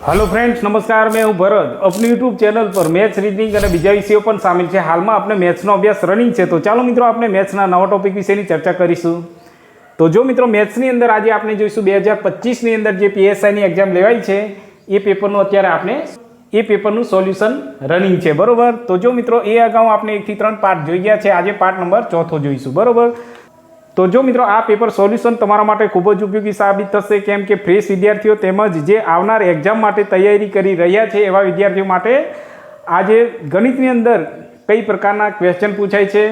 Hello friends नमस्कार, मैं हूं भरत। अपनी यूट्यूब चैनल पर मैथ्स रीजनिंग और बीजा विषयों पण शामिल है। हाल में आपने मैथ्स अभ्यास रनिंग है, तो चलो मित्रों आपने मैथ्स नवा टॉपिक विषय चर्चा करीशू। तो जो मित्रों मैथ्स अंदर आज आपने जोईशुं 2025 अंदर जो PSI एक्जाम लेवाई है ये पेपर अत्यारे आपने ये पेपर सोल्यूशन रनिंग है, बराबर। तो जो मित्रों ये अगाऊ आपने 1 થી 3 पार्ट जोई गया है, आज पार्ट नंबर 4 जोईशुं, बराबर। तो जो मित्रों आ पेपर सोल्यूशन तमारा माटे खूब ज उपयोगी साबित थशे, केम के फ्रेश विद्यार्थीओ तेमज जे आवनार एक्जाम माटे तैयारी करी रह्या छे एवा विद्यार्थीओ माटे आजे गणितनी अंदर कई प्रकारना क्वेश्चन पूछाय छे,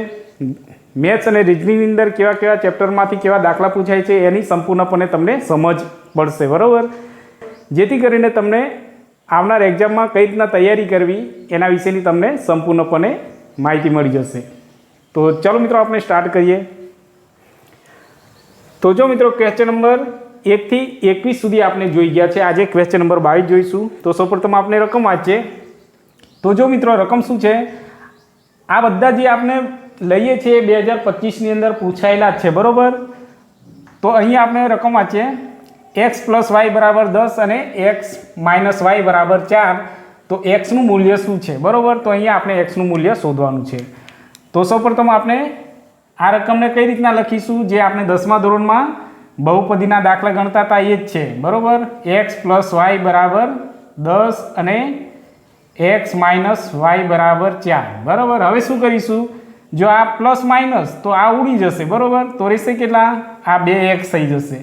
मैथ्स अने रीजनिंग अंदर केवा केवा चेप्टरमांथी केवा दाखला पूछाय छे एनी संपूर्णपणे तमने समज पड़शे, बराबर। जेथी करीने तमने आवनार एक्जाममां कई रीतना तैयारी करवी एना विशेनी तमने संपूर्णपणे माहिती मळी जशे। तो चलो मित्रों आपणे स्टार्ट करीए। तो जो मित्रों क्वेश्चन नंबर 1 થી 21 सुधी आपने जोई गया है, आज क्वेश्चन नंबर 22 जोईशुं। तो सौप्रथम आपने रकम वांचीए। तो जो मित्रों रकम शुं छे, आ बधा जे आपने लईए छे 2025 ની અંદર पूछायेला छे, बरोबर। तो अहीं आपने रकम वांचीए x + y = 10 અને x - y = 4। तो x નું મૂલ્ય શું છે, બરોબર। તો અહીંયા આપણે x નું મૂલ્ય શોધવાનું છે। તો સૌપ્રથમ આપણે आ रकम ने कई रीतना लखीशू जे आपने 10मा धोरण में बहुपदीना दाखला गणता था ये ज छे, बरोबर। x + y = 10 અને x - y = 4, बराबर। हवे शुं करीशुं, जो आ प्लस माइनस तो आ उड़ी जशे, बरोबर। तो रहेशे केटला आ 2x थई जशे,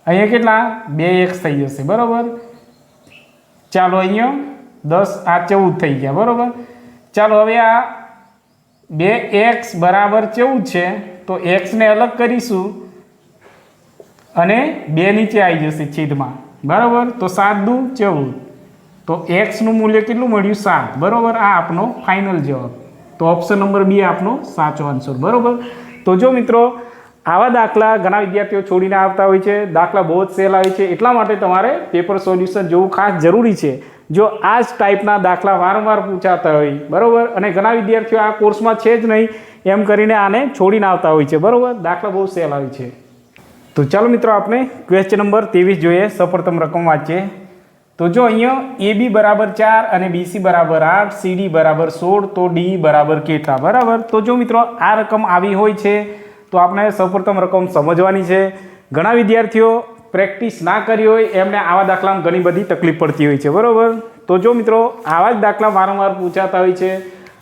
अहींया केटला 2x थई जशे, बरोबर। चालो अहींया 10 आ 14 थई गया, बरोबर। चालो हवे आ 2x बराबर 14 है, तो x ने अलग करीशू अने 2 नीचे आई जशे छेद में, बराबर। तो 7 × 2 = 14। तो x નું मूल्य કેટલું મળ્યું 7, બરોબર। આ આપણો ફાઇનલ જવાબ। તો ઓપ્શન નંબર બી આપણો સાચો આન્સર, બરોબર। તો જો મિત્રો આવા દાખલા ઘણા વિદ્યાર્થીઓ છોડીને આવતા હોય છે, દાખલા બહુ જ સહેલા હોય છે, એટલા માટે તમારે પેપર સોલ્યુશન જોવું ખાસ જરૂરી છે। जो आज टाइपना दाखला वारंवार पूछाता हो, बराबर। अने घणा विद्यार्थीओ आ कोर्स में छे ज नहीं एम करीने आने छोड़ीने आवता होय छे, बराबर। दाखला बहुत सहेला होय छे। तो चलो मित्रों आपने क्वेश्चन नंबर 23 जोईए। सौप्रथम रकम वांचीए। तो जो अहींया AB = 4 અને BC = 8, CD = 16, तो D = કેટલા, बराबर। तो जो मित्रों आ रकम आवी होय छे तो आपने सौप्रथम रकम समझवानी छे। घणा विद्यार्थीओ प्रेक्टिस ना करी होय एमने आवा दाखला में घणी बधी तकलीफ पड़ती होय छे, बराबर। तो जो मित्रों आवा ज दाखला वारंवार पूछाता होय छे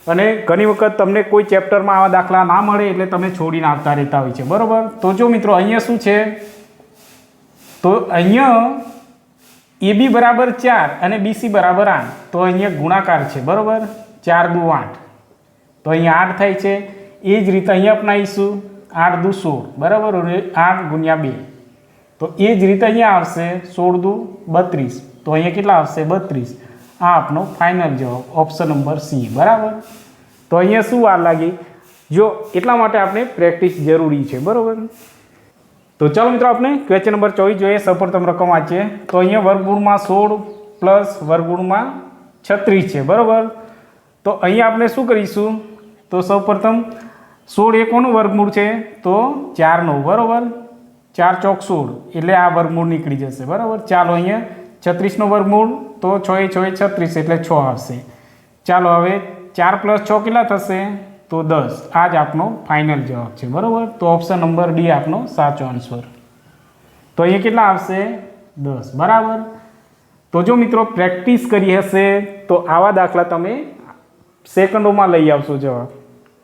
अने घणी वखत तमने कोई चेप्टर में आवा दाखला ना मळे एटले तमे छोड़ीने आवता रहेता होय छे, बराबर। तो जो मित्रों अहींया शुं छे, तो अहींया AB = 4 અને BC = 8, तो अहींया गुणाकार छे, बराबर। 4 × 2 = 8, तो अहींया 8 थाय छे। ए ज रीते अहींया अपनावीशुं 8 × 2 = 16, बराबर। 8 × 2, तो ए ज रीते अहींया आवशे 16 × 2 = 32, तो अहींया केटला आवशे 32। आ आपनो फाइनल जवाब ऑप्शन नंबर सी, बराबर। तो अहींया शुं वार लागी, जो एटला माटे आपणे प्रेक्टिस जरूरी छे, बराबर। तो चलो मित्रों आपने क्वेश्चन नंबर 24 जोईए। सौप्रथम रकम वांचीए। तो अहींया वर्गमूळमां 16 प्लस वर्गमूळमां 36 है, बराबर। तो अहींया आपणे शुं करीशुं, तो सौप्रथम 16 ए कोनुं वर्गमूळ छे, तो 4 નું, बराबर। 4 × 4 = 16 एटले आ वर्गमूळ निकળી जशे, बराबर। चालो अहींया 36 નું वर्गमूळ, तो 6 × 6 = 36 एटले 6 आवशे। चालो हवे 4 + 6 કેટલા થશે, तो 10। आ ज आपनो फाइनल जवाब छे, बराबर। तो ऑप्शन नंबर डी आपनो साचो आंसर। तो अहींया કેટલા આવશે 10, बराबर। तो जो मित्रों प्रेक्टिस करी हशे तो आवा दाखला तमे सेकंडों में लई आवशो जवाब,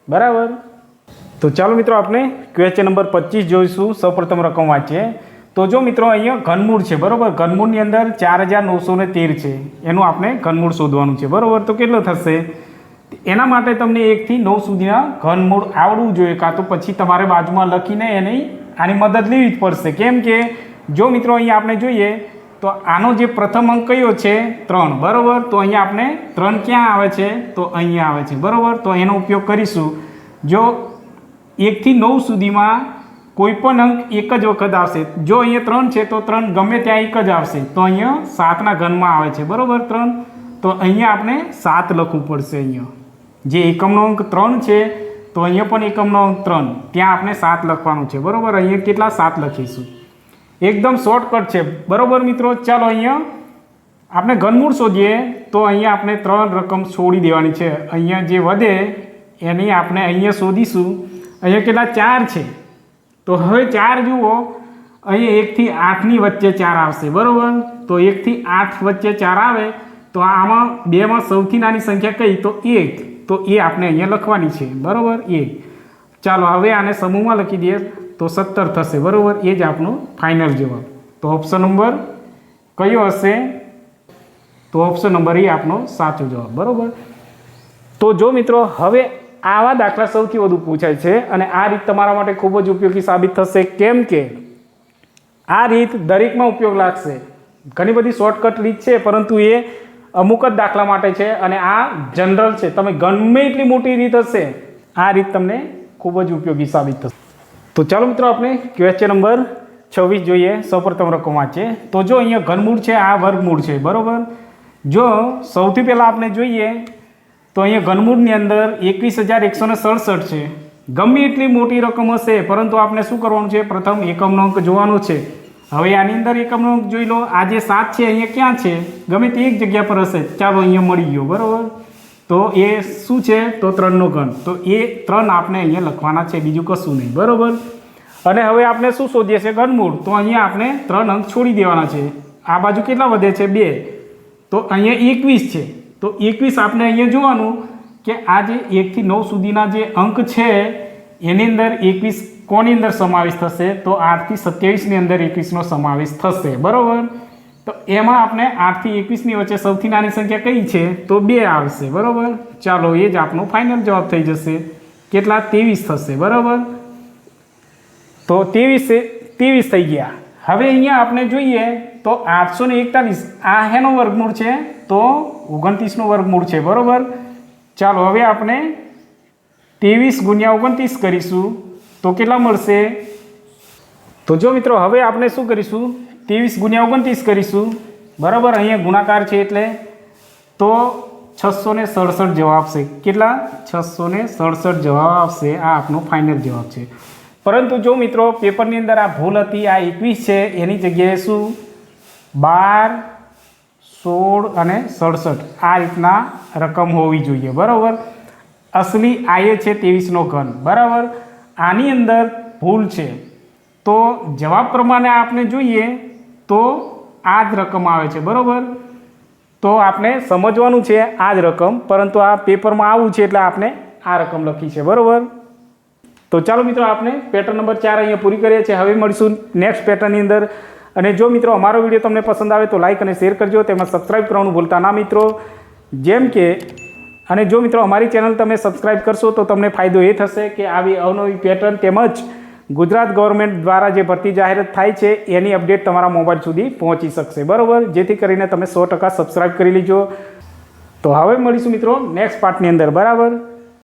बराबर। तो चलो मित्रों आपने क्वेश्चन नंबर 25 जोईशुं। सौप्रथम रकम वांचीए। तो जो मित्रों अहींया घनमूळ छे, बराबर। घनमूळनी अंदर 4913 छे, एनुं आपणे घनमूळ शोधवानुं छे, बराबर। तो કેટલો થશે, एना माटे तमने 1 થી 9 सुधीना घनमूळ आवडવું જોઈએ, कां तो पछी તમારે बाजुमां लखीने एनी आनी मदद लेवी ज पड़शे। केम के जो मित्रों अहींया आपणे જોઈએ तो आनो जे प्रथम अंक कयो छे 3, बराबर। तो अहींया आपणे 3 क्यां आवे छे, तो अहींया आवे छे, बराबर। तो एनो उपयोग करीशुं। जो 1 થી 9 सुधीमां कोईपण अंक एक ज वखत आवशे। जो अहींया 3 छे तो 3 गमे त्यां एक ज आवशे, तो अहींया 7 ના ઘનમાં આવે છે, बराबर। 3, तो अहींया आपणे 7 लखવું પડશે। अहींया जे एकमનો अंक 3 છે तो अहींया पण एकमનો अंक 3, त्यां आपणे 7 લખવાનું છે, बराबर। अहींया કેટલા 7 લખીશું। एकदम शॉर्टकट है, बराबर मित्रों। चलो अहींया આપણે ઘનમૂળ શોધીએ તો અહીંયા આપણે 3 રકમ છોડી દેવાની છે. અહીંયા જે વધે એની આપણે અહીંયા શોધીશું. અહીંયા કેટલા 4 છે, તો હવે 4 જુઓ, અહીંયા 1 થી 8ની વચ્ચે 4 આવશે, બરાબર. તો 1 થી 8 વચ્ચે 4 આવે તો આમાં બેમાં સૌથી નાની સંખ્યા કઈ? તો 1. તો એ આપણે અહીંયા લખવાની છે, બરાબર. એ ચાલો હવે આને સમૂહમાં લખી દઈએ તો 17 થશે, બરાબર. એ જ આપણો ફાઇનલ જવાબ. તો ઓપ્શન નંબર કયો હશે? તો ઓપ્શન નંબર એ આપણો સાચો જવાબ, બરાબર. તો જો મિત્રો હવે આવા દાખલા સૌથી વધુ પૂછાય છે અને આ રીત તમારા માટે ખૂબ જ ઉપયોગી સાબિત થશે, કેમ કે આ રીત દરેકમાં ઉપયોગ લાગશે. ઘણી બધી શોર્ટકટ રીત છે, પરંતુ એ અમુક જ દાખલા માટે છે અને આ જનરલ છે. તમે ગમે એટલી મોટી રીત હશે, આ રીત તમને ખૂબ જ ઉપયોગી સાબિત થશે. તો ચાલો મિત્રો આપણે ક્વેશ્ચન નંબર 26 જોઈએ. સૌપ્રથમ રકમ વાંચીએ. તો જો અહીંયા ઘનમૂળ છે, આ વર્ગમૂળ છે, બરાબર. જો સૌથી પહેલાં આપણે જોઈએ તો અહીંયા ઘનમૂળની અંદર 21,167 છે. ગમે એટલી મોટી રકમ હશે, પરંતુ આપણે શું કરવાનું છે? પ્રથમ એકમનો અંક જોવાનો છે. હવે આની અંદર એકમનો અંક જોઈ લો. આ જે 7 છે અહીંયા ક્યાં છે? ગમે તે એક જગ્યા પર હશે. ચાલો અહીંયા મળી ગયો, બરાબર. તો એ શું છે? તો 3નો ઘન. તો એ 3 આપણે અહીંયા લખવાના છે, બીજું કશું નહીં, બરાબર. અને હવે આપણે શું શોધીએ છીએ? ઘનમૂળ. તો અહીંયા આપણે 3 અંક છોડી દેવાના છે. આ બાજુ કેટલા વધે છે? 2. તો અહીંયા 21 છે. તો 21 આપણે અહીંયા જોવાનું કે આ જે 1 થી 9 સુધીના જે અંક છે એની અંદર 21 કોની અંદર સમાવેશ થશે? તો 8 થી 27ની અંદર 21નો સમાવેશ થશે, બરાબર. તો એમાં આપણે 8 થી 21ની વચ્ચે સૌથી નાની સંખ્યા કઈ છે? તો 2 આવશે, બરાબર. ચાલો એ જ આપણો ફાઇનલ જવાબ થઈ જશે. કેટલા? 23 થશે, બરાબર. તો 23 થઈ ગયા. હવે અહીંયા આપણે જોઈએ તો 841 આ હેનો વર્ગમૂળ છે? તો 29નો વર્ગમૂળ છે, બરાબર. ચાલો હવે આપણે 23 ગુણ્યા 29 કરીશું તો કેટલા મળશે? તો જો મિત્રો હવે આપણે શું કરીશું? 23 ગુણ્યા 29 કરીશું, બરાબર. અહીંયા ગુણાકાર છે એટલે તો 667 જવાબ આવશે. કેટલા? 667 જવાબ આવશે. આ આપણો ફાઇનલ જવાબ છે. પરંતુ જો મિત્રો પેપરની અંદર આ ભૂલ હતી, આ 21 છે એની જગ્યાએ શું 12, 16 અને 67 આ રીતના રકમ હોવી જોઈએ, બરાબર. અસલી આ છે 23નો ઘન, બરાબર. આની અંદર ભૂલ છે. તો જવાબ પ્રમાણે આપણે જોઈએ તો આ જ રકમ આવે છે, બરાબર. તો આપણે સમજવાનું છે આ જ રકમ, પરંતુ આ પેપરમાં આવું છે એટલે આપણે આ રકમ લખી છે, બરાબર. તો ચાલો મિત્રો આપણે પેટર્ન નંબર 4 અહીંયા પૂરી કરીએ છીએ. હવે મળીશું નેક્સ્ટ પેટર્નની અંદર. અને જો મિત્રો અમારો વિડીયો તમને પસંદ આવે તો લાઇક અને શેર કરજો, તેમાં સબસ્ક્રાઈબ કરવાનું ભૂલતા ના મિત્રો. જેમ કે અને જો મિત્રો અમારી ચેનલ તમે સબસ્ક્રાઈબ કરશો તો તમને ફાયદો એ થશે કે આવી અવનવી પેટર્ન તેમજ ગુજરાત ગવર્મેન્ટ દ્વારા જે ભરતી જાહેરાત થાય છે એની અપડેટ તમારા મોબાઈલ સુધી પહોંચી શકશે, બરાબર. જેથી કરીને તમે 100% સબસ્ક્રાઈબ કરી લીજો. તો હવે મળીશું મિત્રો નેક્સ્ટ પાર્ટની અંદર, બરાબર.